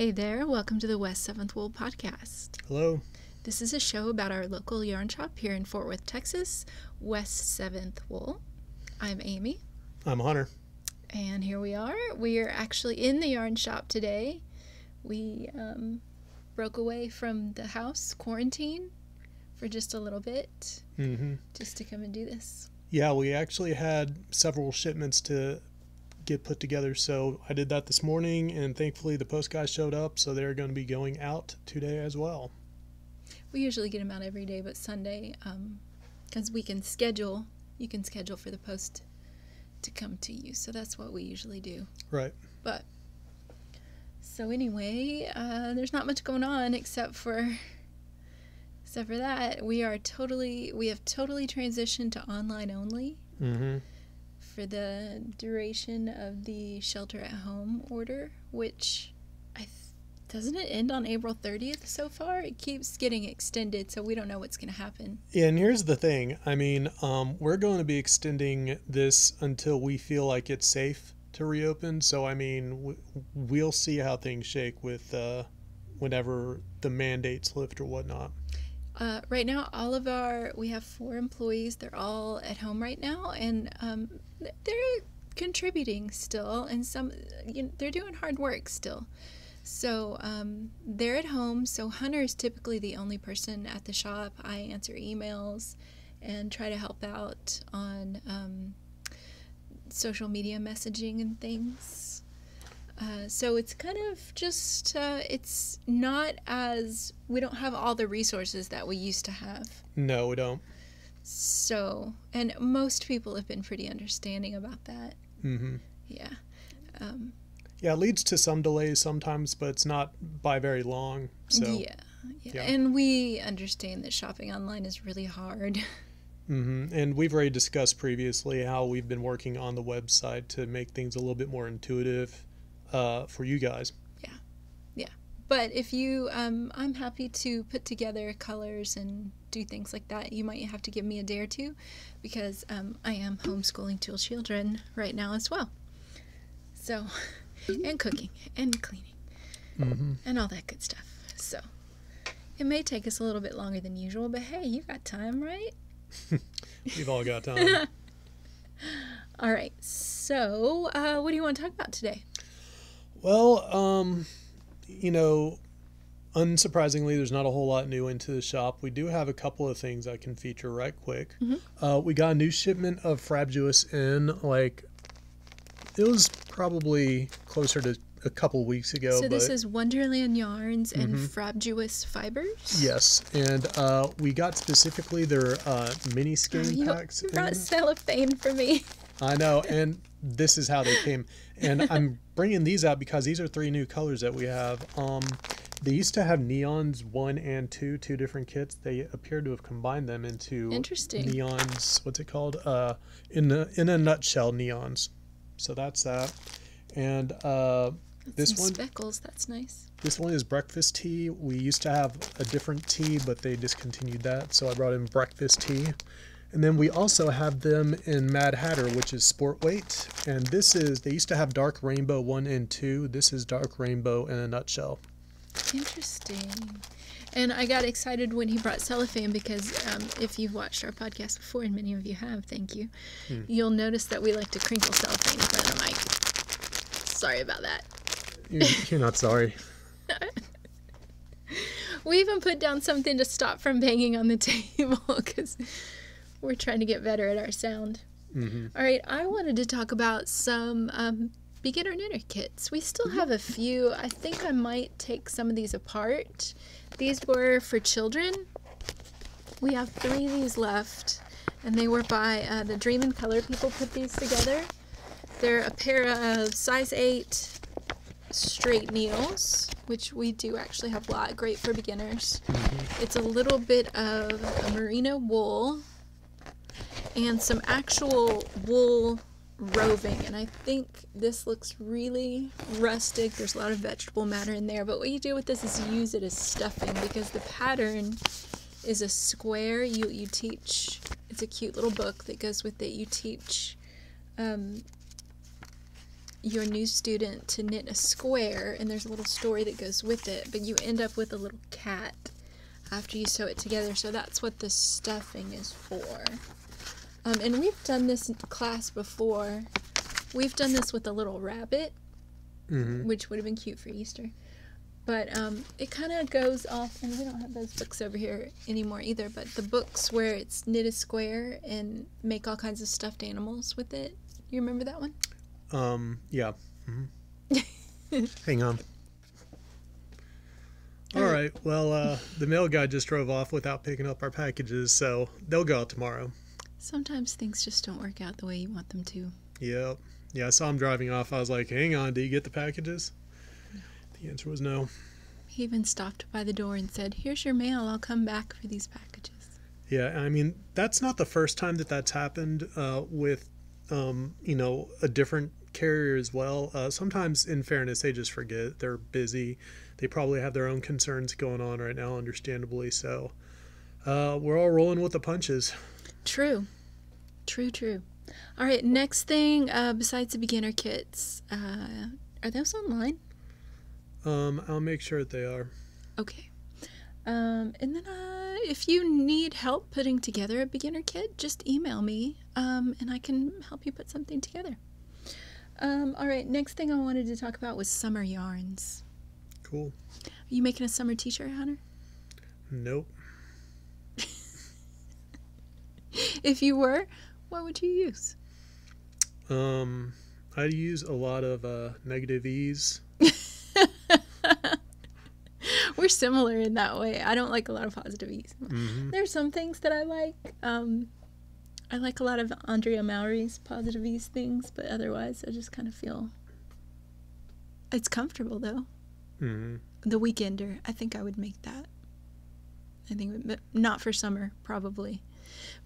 Hey there, welcome to the West 7th Wool Podcast. Hello. This is a show about our local yarn shop here in Fort Worth, Texas, West 7th Wool. I'm Amy. I'm Hunter. And here we are. We are actually in the yarn shop today. We broke away from the house quarantine for just a little bit, just to come and do this. Yeah, we actually had several shipments to get put together, so I did that this morning, and thankfully the post guys showed up, so they're going to be going out today as well. We usually get them out every day, but Sunday, because you can schedule for the post to come to you, so that's what we usually do. Right. But so anyway, there's not much going on except for that we have totally transitioned to online only for the duration of the shelter at home order, which doesn't it end on April 30th so far? It keeps getting extended, so we don't know what's going to happen. Yeah, and here's the thing. I mean, we're going to be extending this until we feel like it's safe to reopen. So, I mean, we'll see how things shake with whenever the mandates lift or whatnot. Right now, we have 4 employees. They're all at home right now, and they're contributing still, and they're doing hard work still. So they're at home. So Hunter is typically the only person at the shop. I answer emails and try to help out on social media messaging and things. So it's kind of just, it's not as, we don't have all the resources that we used to have. No, we don't. So, and most people have been pretty understanding about that. Yeah. Yeah, it leads to some delays sometimes, but it's not by very long. So Yeah. And we understand that shopping online is really hard. And we've already discussed previously how we've been working on the website to make things a little bit more intuitive for you guys. Yeah. But if you, I'm happy to put together colors and do things like that. You might have to give me a day or two because I am homeschooling 2 children right now as well. So, and cooking and cleaning and all that good stuff. So it may take us a little bit longer than usual, but hey, you got time, right? We've all got time. All right. So what do you want to talk about today? Well, unsurprisingly, there's not a whole lot new into the shop. We do have a couple of things I can feature right quick. We got a new shipment of Frabjous in, it was probably closer to a couple weeks ago. So this is Wonderland Yarns and Frabjous Fibers? Yes, and we got specifically their mini skein packs. You brought cellophane for me. I know, and this is how they came. And I'm bringing these out because these are 3 new colors that we have. They used to have Neons 1 and 2 different kits. They appear to have combined them into Neons. What's it called? In a nutshell, Neons. So that's that. And this one, speckles. That's nice. This one is Breakfast Tea. We used to have a different tea, but they discontinued that. So I brought in Breakfast Tea. And then we also have them in Mad Hatter, which is Sport Weight. And they used to have Dark Rainbow 1 and 2. This is Dark Rainbow in a nutshell. Interesting. And I got excited when he brought cellophane because if you've watched our podcast before, and many of you have, thank you, you'll notice that we like to crinkle cellophane in front of the mic. Sorry about that. You're not sorry. We even put down something to stop from banging on the table because we're trying to get better at our sound. All right, I wanted to talk about some beginner knitter kits. We still have a few. I think I might take some of these apart. These were for children. We have 3 of these left, and they were by the Dream and Color people put these together. They're a pair of size 8 straight needles, which we do actually have a lot. Great for beginners. It's a little bit of a merino wool and some actual wool roving, and I think this looks really rustic. There's a lot of vegetable matter in there, but what you do with this is you use it as stuffing because the pattern is a square. You teach, it's a cute little book that goes with it. You teach your new student to knit a square, and there's a little story that goes with it, but you end up with a little cat after you sew it together, so that's what the stuffing is for. And we've done this class before. We've done this with a little rabbit, which would have been cute for Easter. But it kind of goes off, and we don't have those books over here anymore either, but the books where it's knit a square and make all kinds of stuffed animals with it. You remember that one? Yeah. Hang on. All right. Well, the mail guy just drove off without picking up our packages, so they'll go out tomorrow. Sometimes things just don't work out the way you want them to. Yep. Yeah, I saw him driving off. I was like, hang on, did you get the packages? No. The answer was no. He even stopped by the door and said, here's your mail. I'll come back for these packages. Yeah, I mean, that's not the first time that that's happened with, a different carrier as well. Sometimes, in fairness, they just forget. They're busy. They probably have their own concerns going on right now, understandably. So we're all rolling with the punches. True. All right, next thing, besides the beginner kits, are those online? I'll make sure that they are. Okay. And then if you need help putting together a beginner kit, just email me, and I can help you put something together. All right, next thing I wanted to talk about was summer yarns. Cool. Are you making a summer t-shirt, Hunter? Nope. If you were, what would you use? I'd use a lot of negative ease. We're similar in that way. I don't like a lot of positive ease. There's some things that I like. I like a lot of Andrea Mowry's positive ease things, but otherwise I just kind of feel it's comfortable though. The Weekender, I think I would make that. I think not for summer, probably.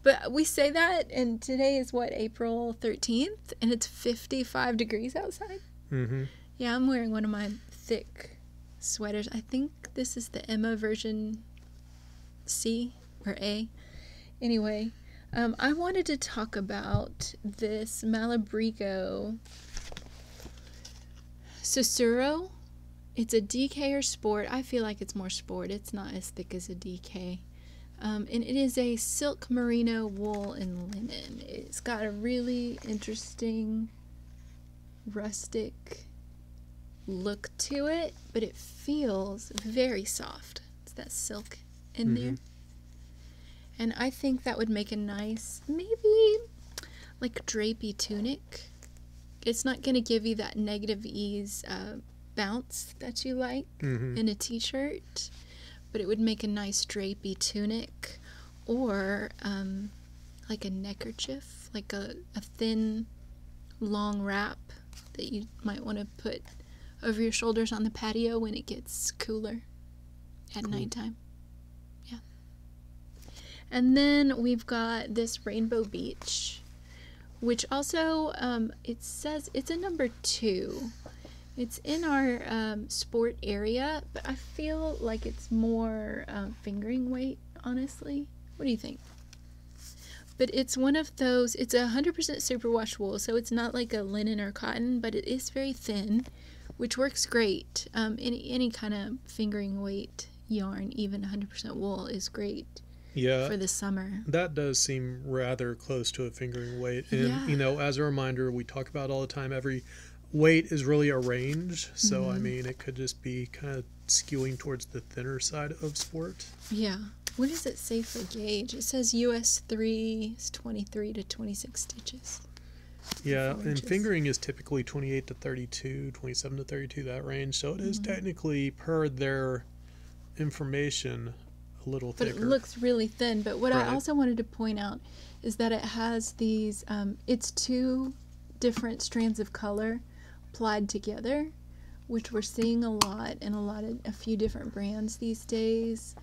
But we say that, and today is what, April 13th, and it's 55 degrees outside. Yeah, I'm wearing one of my thick sweaters. I think this is the Emma version C or A. Anyway, I wanted to talk about this Malabrigo Susuro. It's a DK or sport. I feel like it's more sport. It's not as thick as a DK. And it is a silk merino wool and linen. It's got a really interesting rustic look to it, but it feels very soft. It's that silk in there. And I think that would make a nice, maybe like drapey tunic. It's not going to give you that negative ease bounce that you like in a t-shirt, but it would make a nice drapey tunic, or like a neckerchief, like a thin long wrap that you might want to put over your shoulders on the patio when it gets cooler at nighttime. Yeah. And then we've got this Rainbow Beach, which also it says it's a number 2. It's in our sport area, but I feel like it's more fingering weight, honestly. What do you think? But it's one of those, it's 100% superwash wool, so it's not like a linen or cotton, but it is very thin, which works great. Any kind of fingering weight yarn, even 100% wool, is great. Yeah, for the summer. That does seem rather close to a fingering weight. And, as a reminder, we talk about all the time, every weight is really a range. So, I mean, it could just be kind of skewing towards the thinner side of sport. Yeah. What does it say for gauge? It says US 3 is 23 to 26 stitches. Yeah, and fingering is typically 28 to 32, 27 to 32, that range. So it is technically, per their information, a little thicker. But it looks really thin. But what I also wanted to point out is that it has these, it's 2 different strands of color applied together, which we're seeing a lot in a few different brands these days,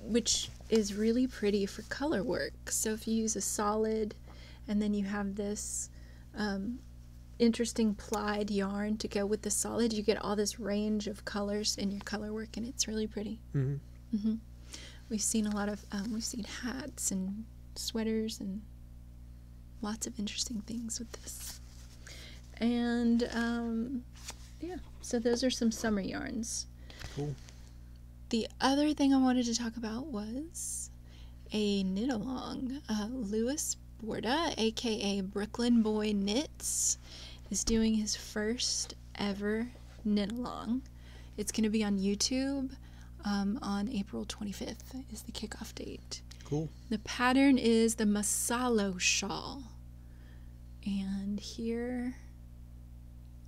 which is really pretty for color work. So if you use a solid and then you have this interesting plied yarn to go with the solid, you get all this range of colors in your color work, and it's really pretty. We've seen a lot of we've seen hats and sweaters and lots of interesting things with this. And yeah, so those are some summer yarns. Cool. The other thing I wanted to talk about was a knit along. Louis Borda, aka Brooklyn Boy Knits, is doing his first ever knit along. It's going to be on YouTube on April 25th is the kickoff date. Cool. The pattern is the Masalo shawl. And here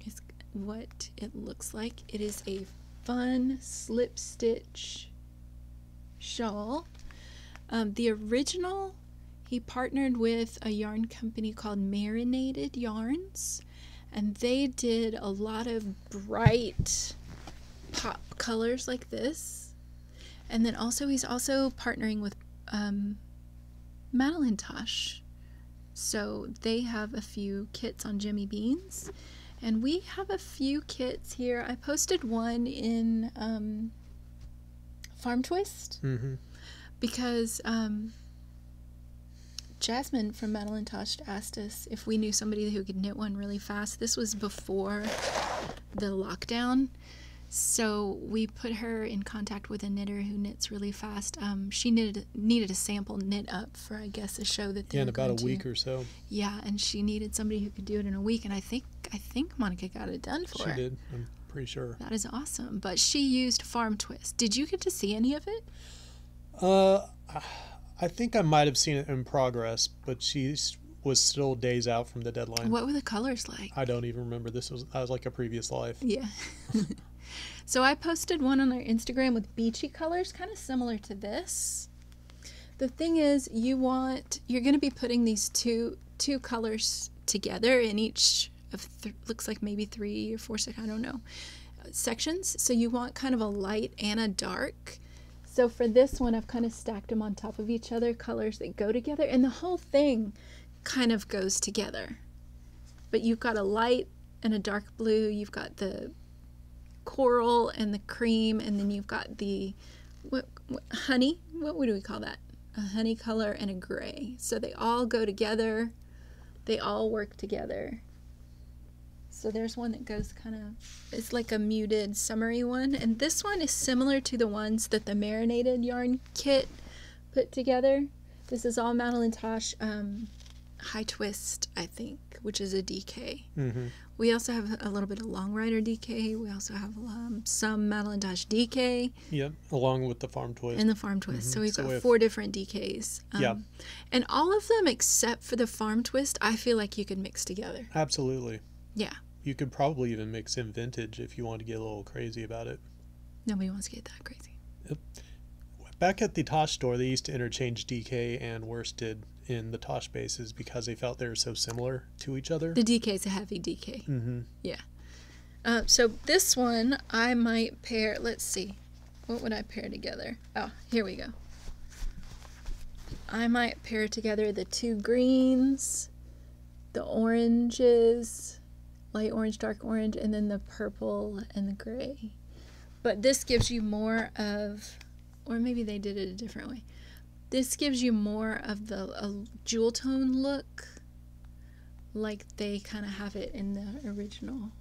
is what it looks like. It is a fun slip stitch shawl. The original, he partnered with a yarn company called Marinated Yarns, and they did a lot of bright pop colors like this. And then also he's also partnering with Madeline Tosh. So they have a few kits on Jimmy Beans, and we have a few kits here. I posted one in Farm Twist because Jasmine from Madeline Tosh asked us if we knew somebody who could knit one really fast. This was before the lockdown. So we put her in contact with a knitter who knits really fast. She needed a sample knit up for, I guess, a show that they were in about going a week or so. Yeah, and she needed somebody who could do it in a week, and I think Monica got it done for her. She did. I'm pretty sure. That is awesome. But she used Farm Twist. Did you get to see any of it? I think I might have seen it in progress, but she was still days out from the deadline. What were the colors like? I don't even remember. That was like a previous life. Yeah. So I posted one on our Instagram with beachy colors, kind of similar to this. The thing is, you're going to be putting these two colors together in each of looks like maybe 3 or 4 I don't know, sections. So you want kind of a light and a dark. So for this one, I've kind of stacked them on top of each other, colors that go together, and the whole thing kind of goes together. But you've got a light and a dark blue. You've got the coral and the cream, and then you've got the honey. What would we call that? A honey color and a gray. So they all go together. They all work together. So there's one that goes kind of, it's like a muted summery one, and this one is similar to the ones that the Marinated Yarn kit put together. This is all Madeline Tosh High Twist, I think, which is a DK. We also have a little bit of Long Rider DK. We also have some Madeline Tosh DK. Yep, along with the Farm Twist. And the Farm Twist. So we've got 4 different DKs. And all of them except for the Farm Twist, I feel like you could mix together. Absolutely. Yeah. You could probably even mix in vintage if you want to get a little crazy about it. Nobody wants to get that crazy. Yep. Back at the Tosh store, they used to interchange DK and worsted in the Tosh bases because they felt they were so similar to each other. The DK is a heavy DK. Yeah. So this one I might pair, let's see. What would I pair together? Oh, here we go. I might pair together the 2 greens, the oranges, light orange, dark orange, and then the purple and the gray. But this gives you more of, or maybe they did it a different way. This gives you more of the jewel tone look, like they kind of have it in the original.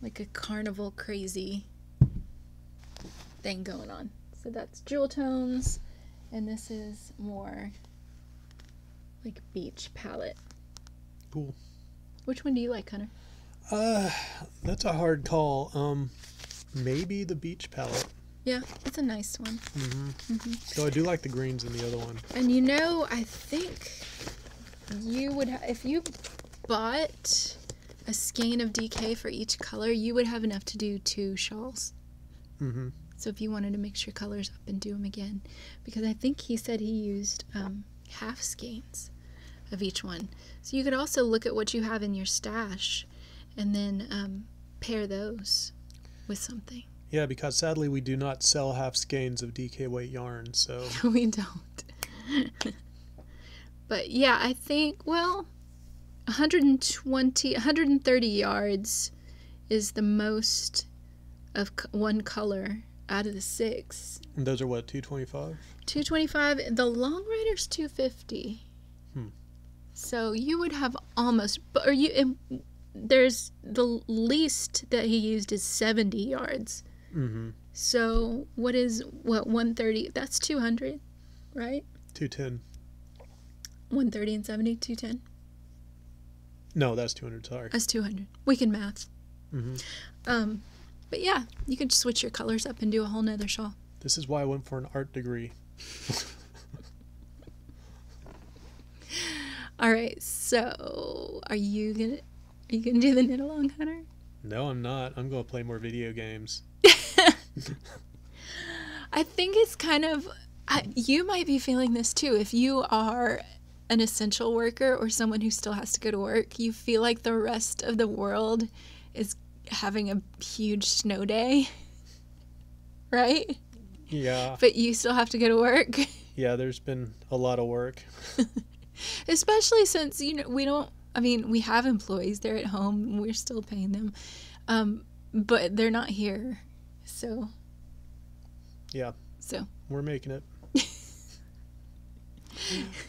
Like a carnival crazy thing going on. So that's jewel tones, and this is more like beach palette. Cool. Which one do you like, Hunter? That's a hard call. Maybe the beach palette. Yeah, it's a nice one. So I do like the greens in the other one. And I think you would if you bought a skein of DK for each color, you would have enough to do 2 shawls. So if you wanted to mix your colors up and do them again, because I think he said he used half skeins of each one. So you could also look at what you have in your stash and then pair those with something. Yeah, because sadly we do not sell half skeins of DK weight yarn, so... We don't. But yeah, I think, 130 yards is the most of one color out of the 6. And those are what, 225? 225. The Long Rider's 250. So you would have almost, there's the least that he used is 70 yards. Mm-hmm. So what 130? That's 200, right? 210. 130 and 70, 210. No, that's 200. Sorry. That's 200. We can math. Mm-hmm. But yeah, you could switch your colors up and do a whole nother shawl. This is why I went for an art degree. All right. So, are you gonna do the knit along, Hunter? No, I'm not. I'm going to play more video games. I think it's kind of you might be feeling this too. If you are an essential worker or someone who still has to go to work, you feel like the rest of the world is having a huge snow day, right? Yeah. But you still have to go to work. Yeah, there's been a lot of work. Especially since, we have employees. They're at home. We're still paying them. But they're not here. So. Yeah. So. We're making it.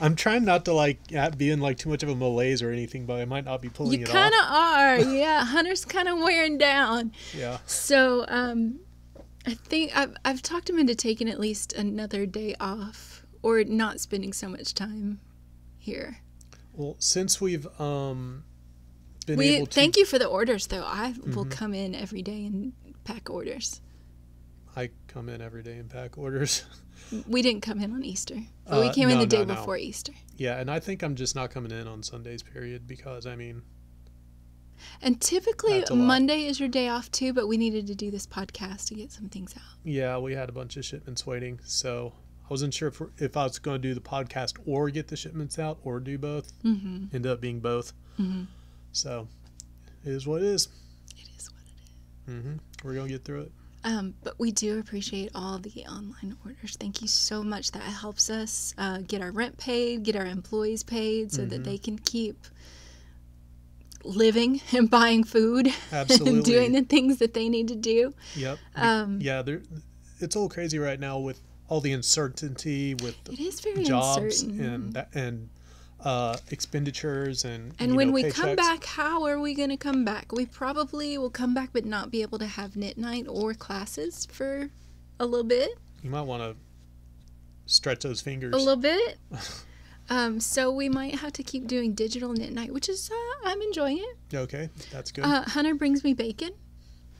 I'm trying not to be in too much of a malaise or anything, but I might not be pulling it off. You kind of are. Yeah. Hunter's kind of wearing down. Yeah. So, I think I've talked him into taking at least another day off or not spending so much time here. Well, since we've been able to... Thank you for the orders, though. I will come in every day and pack orders. I come in every day and pack orders. We didn't come in on Easter. But we came in the day before Easter. Yeah, and I think I'm just not coming in on Sundays, period, because, And typically Monday is your day off, too, but we needed to do this podcast to get some things out. Yeah, we had a bunch of shipments waiting, so I wasn't sure if I was going to do the podcast or get the shipments out or do both. Mm-hmm. Ended up being both. Mm-hmm. So, it is what it is. It is what it is. Mm-hmm. We're going to get through it. But we do appreciate all the online orders. Thank you so much. That helps us get our rent paid, get our employees paid so that they can keep living and buying food. Absolutely. And doing the things that they need to do. Yep. It's all crazy right now with all the uncertainty with it is very jobs uncertain. and expenditures and when we paychecks. come back, how are we going to come back? We probably will come back but not be able to have knit night or classes for a little bit. You might want to stretch those fingers a little bit. So we might have to keep doing digital knit night, which is I'm enjoying it. Okay, that's good. Hunter brings me bacon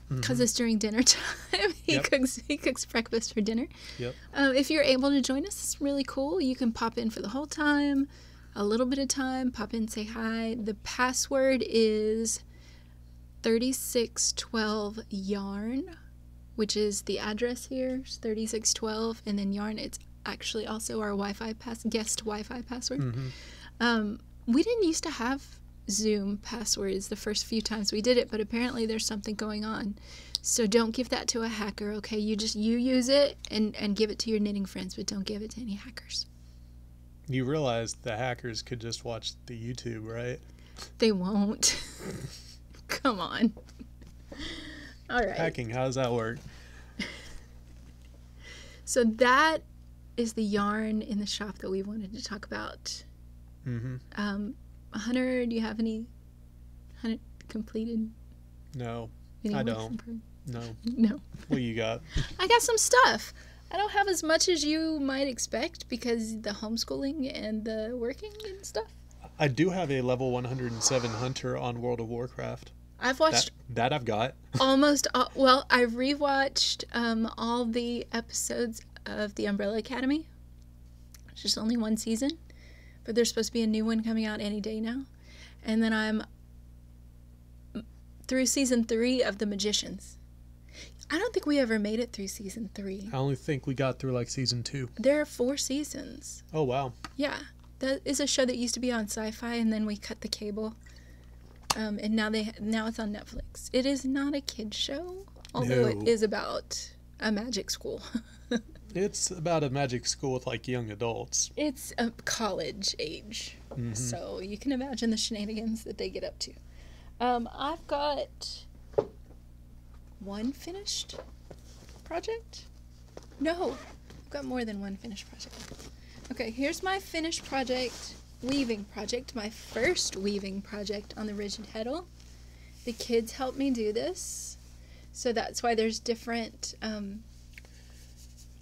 because it's during dinner time. He cooks breakfast for dinner. Yep. If you're able to join us, it's really cool. You can pop in for the whole time. A little bit of time, pop in, say hi. The password is 3612 yarn, which is the address here, 3612, and then yarn. It's actually also our guest Wi-Fi password. Mm-hmm. We didn't used to have Zoom passwords the first few times we did it, but apparently there's something going on. So don't give that to a hacker, okay? You use it and give it to your knitting friends, but don't give it to any hackers. You realize the hackers could just watch the YouTube, right? They won't. Come on. All right. Hacking, how does that work? So that is the yarn in the shop that we wanted to talk about. Mm-hmm. Hunter, do you have any completed? No, I don't. No. What do you got? I got some stuff. I don't have as much as you might expect because the homeschooling and the working and stuff. I do have a level 107 hunter on World of Warcraft. I've watched that I've got almost all, well, I rewatched all the episodes of the Umbrella Academy. It's just only one season, but there's supposed to be a new one coming out any day now. And then I'm through season 3 of The Magicians. I don't think we ever made it through season 3. I only think we got through season 2. There are 4 seasons. Oh, wow. Yeah. That is a show that used to be on Sci-Fi, and then we cut the cable. And now it's on Netflix. It is not a kid's show, although it is about a magic school. It's about a magic school with young adults. It's a college age, so you can imagine the shenanigans that they get up to. I've got one finished project? No, I've got more than one finished project. Okay, here's my finished project, weaving project, my first weaving project on the Rigid Heddle. The kids helped me do this. So that's why there's different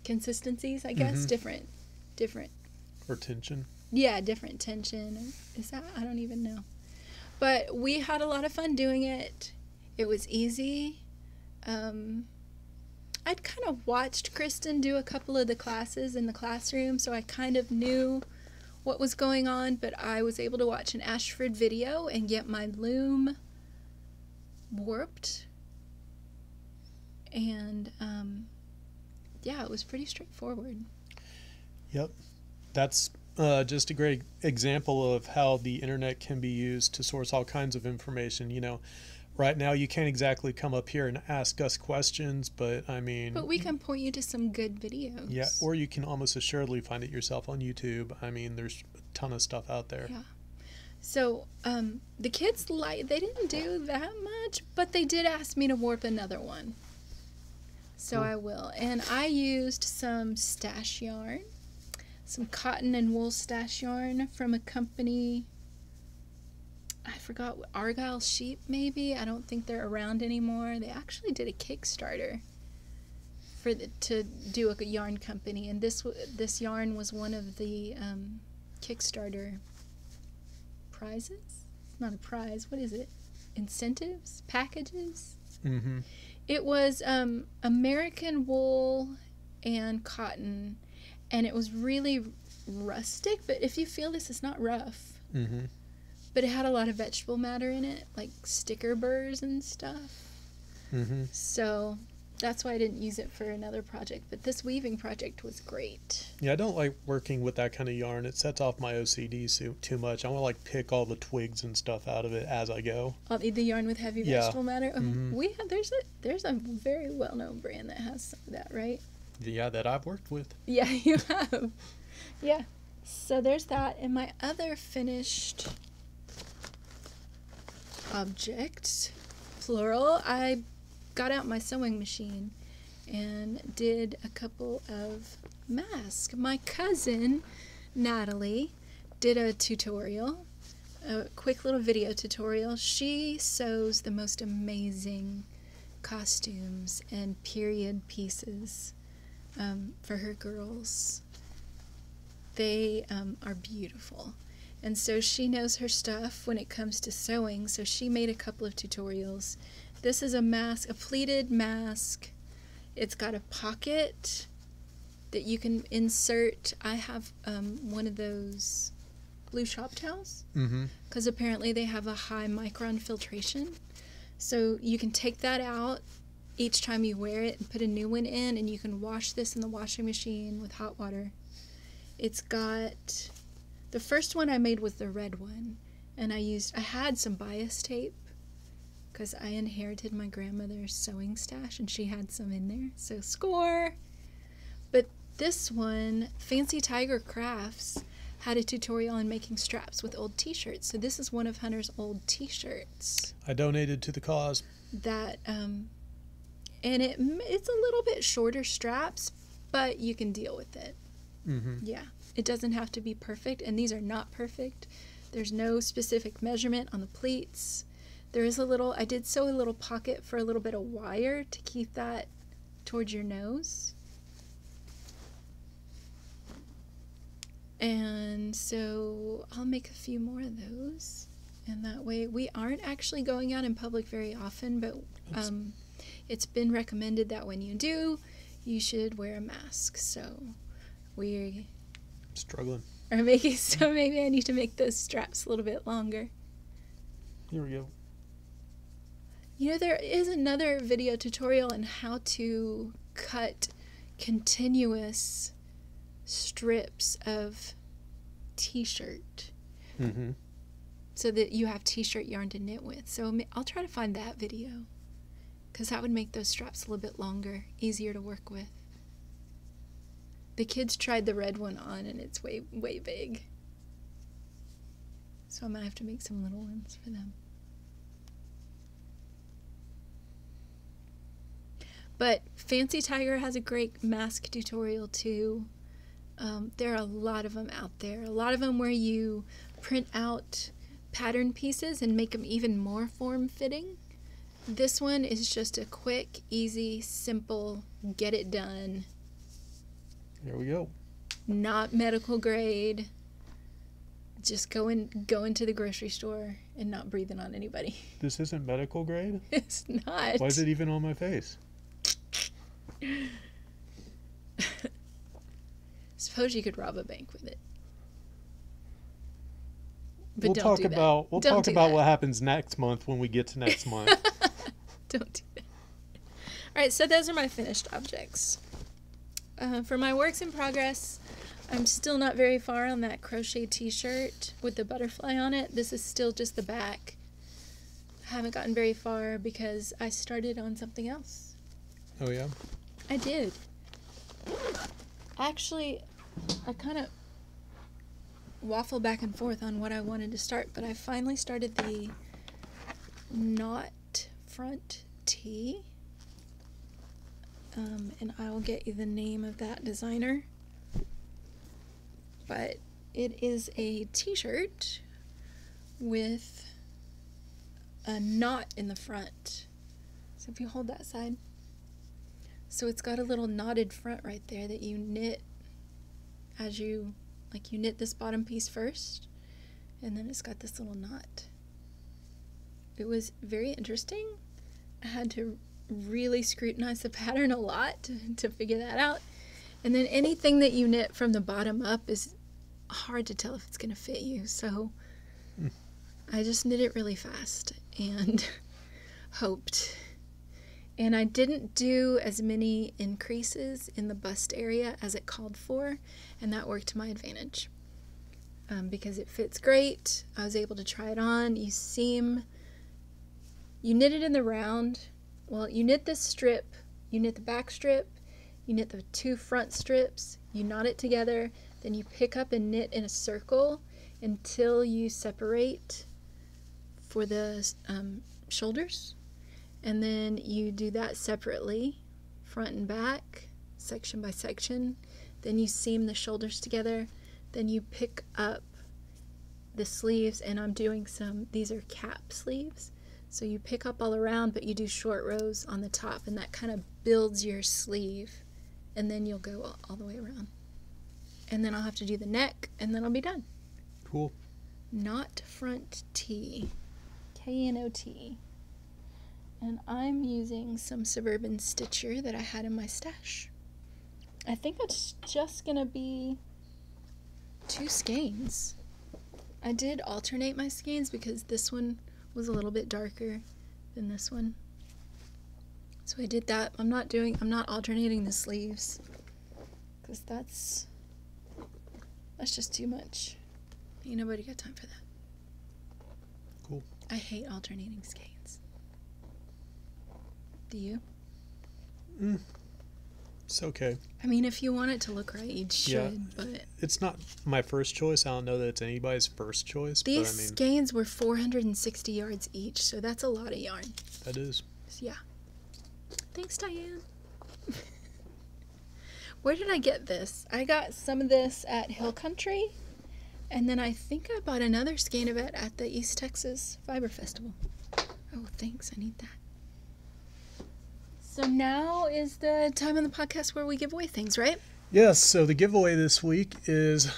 consistencies, I guess. Different. Or tension. Yeah, different tension. Is that? I don't even know. But we had a lot of fun doing it. It was easy. I'd kind of watched Kristen do a couple of the classes in the classroom, so I kind of knew what was going on, but I was able to watch an Ashford video and get my loom warped. And, yeah, it was pretty straightforward. Yep. That's just a great example of how the internet can be used to source all kinds of information. You know, right now you can't exactly come up here and ask us questions, but I mean... But we can point you to some good videos. Yeah, or you can almost assuredly find it yourself on YouTube. I mean, there's a ton of stuff out there. Yeah. So, the kids, they didn't do that much, but they did ask me to warp another one. So I will. And I used some stash yarn, some cotton and wool stash yarn from a company, I forgot, Argyle Sheep maybe. I don't think they're around anymore. They actually did a Kickstarter to do a yarn company, and this yarn was one of the Kickstarter prizes. Not a prize. What is it? Incentives? Packages? Mm-hmm. It was American wool and cotton, and it was really rustic, but if you feel this, it's not rough. Mm-hmm. But it had a lot of vegetable matter in it, like sticker burrs and stuff. Mm-hmm. So that's why I didn't use it for another project, but this weaving project was great. Yeah, I don't like working with that kind of yarn. It sets off my OCD too much. I want to like pick all the twigs and stuff out of it as I go. The yarn with heavy vegetable matter. Mm-hmm. There's a very well-known brand that has some of that, right? Yeah, that I've worked with. Yeah, you have. Yeah. So there's that, and my other finished object, plural, I got out my sewing machine and did a couple of masks. My cousin Natalie did a tutorial, a quick little video tutorial. She sews the most amazing costumes and period pieces for her girls. They are beautiful. And so she knows her stuff when it comes to sewing, so she made a couple of tutorials. This is a mask, a pleated mask. It's got a pocket that you can insert. I have one of those blue shop towels, because apparently they have a high micron filtration. So you can take that out each time you wear it and put a new one in, and you can wash this in the washing machine with hot water. It's got... The first one I made was the red one, and I had some bias tape because I inherited my grandmother's sewing stash and she had some in there, so score! But this one, Fancy Tiger Crafts, had a tutorial on making straps with old t-shirts, so this is one of Hunter's old t-shirts. I donated to the cause. That, and it's a little bit shorter straps, but you can deal with it. Mm-hmm. Yeah. It doesn't have to be perfect, and these are not perfect. There's no specific measurement on the pleats. There is I did sew a little pocket for a little bit of wire to keep that towards your nose. And so I'll make a few more of those. And that way, we aren't actually going out in public very often, but it's been recommended that when you do, you should wear a mask. So we're struggling. Or maybe I need to make those straps a little bit longer. Here we go. You know, there is another video tutorial on how to cut continuous strips of t-shirt. Mm-hmm. So that you have t-shirt yarn to knit with. So I'll try to find that video, because that would make those straps a little bit longer, easier to work with. The kids tried the red one on, and it's way, way big. So I might have to make some little ones for them. But Fancy Tiger has a great mask tutorial, too. There are a lot of them out there. A lot of them where you print out pattern pieces and make them even more form-fitting. This one is just a quick, easy, simple, get it done. There we go. Not medical grade. Just go into the grocery store and not breathing on anybody. This isn't medical grade? It's not. Why is it even on my face? Suppose you could rob a bank with it. But We'll don't talk do that. about we'll Don't talk do about that. what happens next month when we get to next month. Don't do that. All right, so those are my finished objects. For my works in progress, I'm still not very far on that crochet t-shirt with the butterfly on it. This is still just the back. I haven't gotten very far because I started on something else. Oh yeah? I did. Actually, I kind of waffle back and forth on what I wanted to start, but I finally started the knot front tee. And I will get you the name of that designer. But it is a t-shirt with a knot in the front. So if you hold that side. So it's got a little knotted front right there that you knit as you knit this bottom piece first, and then it's got this little knot. It was very interesting. I had to really scrutinize the pattern a lot to figure that out. And then anything that you knit from the bottom up is hard to tell if it's going to fit you. So I just knit it really fast and hoped. And I didn't do as many increases in the bust area as it called for, and that worked to my advantage. Because it fits great. I was able to try it on. You knit it in the round. Well, you knit this strip, you knit the back strip, you knit the 2 front strips, you knot it together, then you pick up and knit in a circle until you separate for the shoulders. And then you do that separately, front and back, section by section. Then you seam the shoulders together. Then you pick up the sleeves, and I'm doing these are cap sleeves. So you pick up all around, but you do short rows on the top, and that kind of builds your sleeve. And then you'll go all the way around. And then I'll have to do the neck, and then I'll be done. Cool. Knot front tee. K-N-O-T. And I'm using some Suburban Stitcher that I had in my stash. I think it's just going to be 2 skeins. I did alternate my skeins because this one was a little bit darker than this one. So I did that. I'm not alternating the sleeves because that's just too much. Ain't nobody got time for that. Cool. I hate alternating skeins. Do you? It's okay. I mean, if you want it to look right, you should, but... It's not my first choice. I don't know that it's anybody's first choice, These but I mean... skeins were 460 yards each, so that's a lot of yarn. That is. So, yeah. Thanks, Diane. Where did I get this? I got some of this at Hill Country, and then I think I bought another skein of it at the East Texas Fiber Festival. Oh, thanks. I need that. So now is the time on the podcast where we give away things, right? Yes, so the giveaway this week is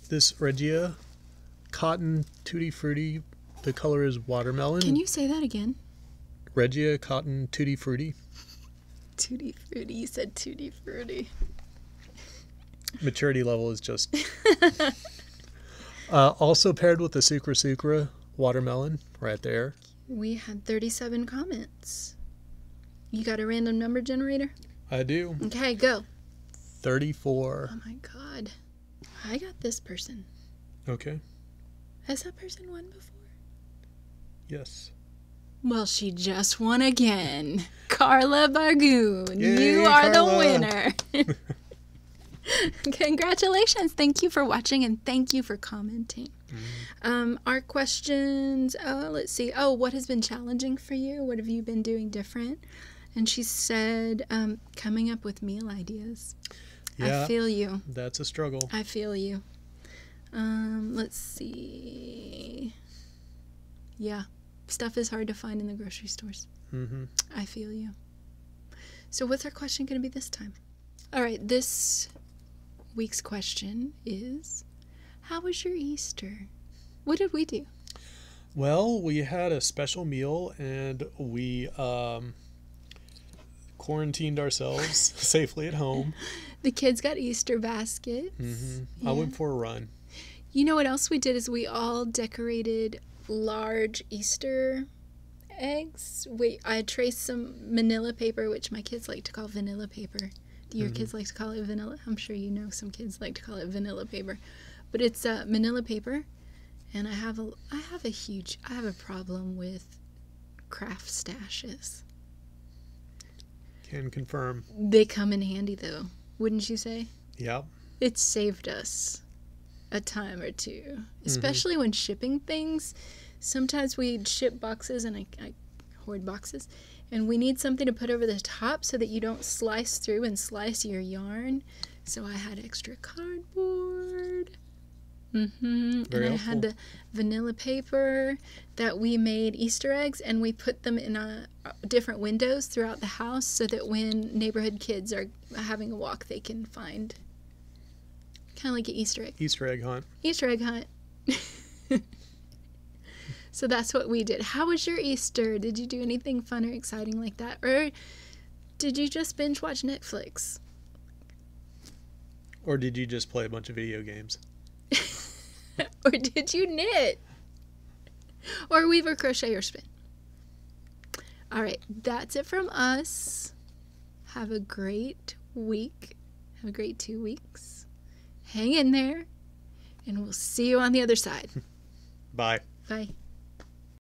this Regia Cotton Tutti Frutti. The color is watermelon. Can you say that again? Regia Cotton Tutti Frutti. Tutti Frutti. You said Tutti Frutti. Maturity level is just... also paired with the Sucra Sucra watermelon right there. We had 37 comments. You got a random number generator? I do. Okay, go. 34. Oh my god. I got this person. Okay. Has that person won before? Yes. Well, she just won again. Carla Bargoon. Yay, you are Carla. the winner. Congratulations. Thank you for watching and thank you for commenting. Our questions, let's see. Oh, what has been challenging for you? What have you been doing different? And she said, coming up with meal ideas. Yeah, I feel you. That's a struggle. I feel you. Let's see. Yeah. stuff is hard to find in the grocery stores. Mm-hmm. I feel you. So what's our question going to be this time? All right, this week's question is, how was your Easter? What did we do? Well, we had a special meal, and we quarantined ourselves safely at home. The kids got Easter baskets. Mm-hmm. Yeah. I went for a run. You know what else we did is we all decorated large Easter eggs. I traced some manila paper, which my kids like to call vanilla paper. Do your kids like to call it vanilla? I'm sure you know some kids like to call it vanilla paper. But it's manila paper, and I have a problem with craft stashes. Can confirm. They come in handy though, wouldn't you say? Yep. It's saved us a time or two, especially when shipping things. Sometimes we'd ship boxes, and I hoard boxes, and we need something to put over the top so that you don't slice through and slice your yarn. So I had extra cardboard. And I had the vanilla paper that we made Easter eggs, and we put them in different windows throughout the house so that when neighborhood kids are having a walk, they can find. Kind of like an Easter egg. Easter egg hunt. Easter egg hunt. So that's what we did. How was your Easter? Did you do anything fun or exciting like that? Or did you just binge watch Netflix? Or did you just play a bunch of video games? Or did you knit? Or weave or crochet or spin? All right, that's it from us. Have a great week. Have a great 2 weeks. Hang in there, and we'll see you on the other side. Bye. Bye.